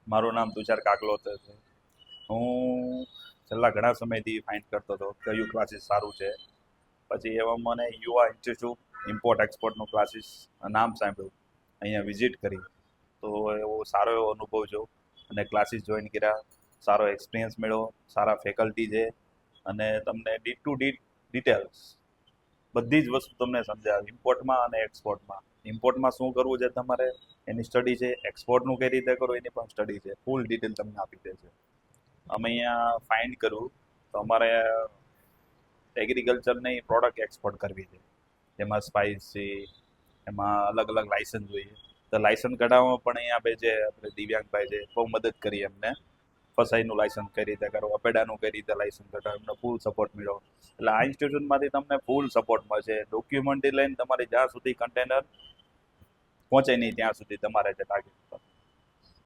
મારું નામ તુષાર કાકલોતર છે. હું છેલ્લા ઘણા સમયથી ફાઇન્ડ કરતો હતો કયું ક્લાસીસ સારું છે. પછી એવા મને યુવા ઇન્સ્ટિટ્યૂટ ઇમ્પોર્ટ એક્સપોર્ટનું ક્લાસીસ નામ સાંભળ્યું, અહીંયા વિઝિટ કરી તો એવો સારો એવો અનુભવ જો અને ક્લાસીસ જોઈન કર્યા, સારો એક્સપિરિયન્સ મળ્યો, સારા ફેકલ્ટી છે અને તમને ડી ટુ ડિટેલ્સ બધી જ વસ્તુ તમને સમજાવે ઇમ્પોર્ટમાં અને એક્સપોર્ટમાં. ઇમ્પોર્ટમાં શું કરવું છે તમારે એની સ્ટડી છે, એક્સપોર્ટનું કઈ રીતે કરવું એની પણ સ્ટડી છે, ફૂલ ડિટેલ તમને આપી દે છે. અમે અહીંયા ફાઇન્ડ કર્યું તો અમારે એગ્રીકલ્ચરની પ્રોડક્ટ એક્સપોર્ટ કરવી છે, એમાં સ્પાઇસ છે, એમાં અલગ અલગ લાયસન્સ જોઈએ. તો લાયસન્સ કઢાવવામાં પણ અહીંયા આપણે જે આપણે દિવ્યાંગભાઈ છે બહુ મદદ કરી એમને. ફસાઈનું લાયસન્સ કઈ રીતે કરવું, અપેડાનું કઈ રીતે લાયસન્સ કઢાવવું, એમને ફૂલ સપોર્ટ મળ્યો. એટલે આ ઇન્સ્ટિટ્યૂટમાંથી તમને ફૂલ સપોર્ટ મળશે, ડોક્યુમેન્ટથી લઈને તમારી જ્યાં સુધી કન્ટેનર પહોંચે નહીં ત્યાં સુધી તમારે જે ટાર્ગેટ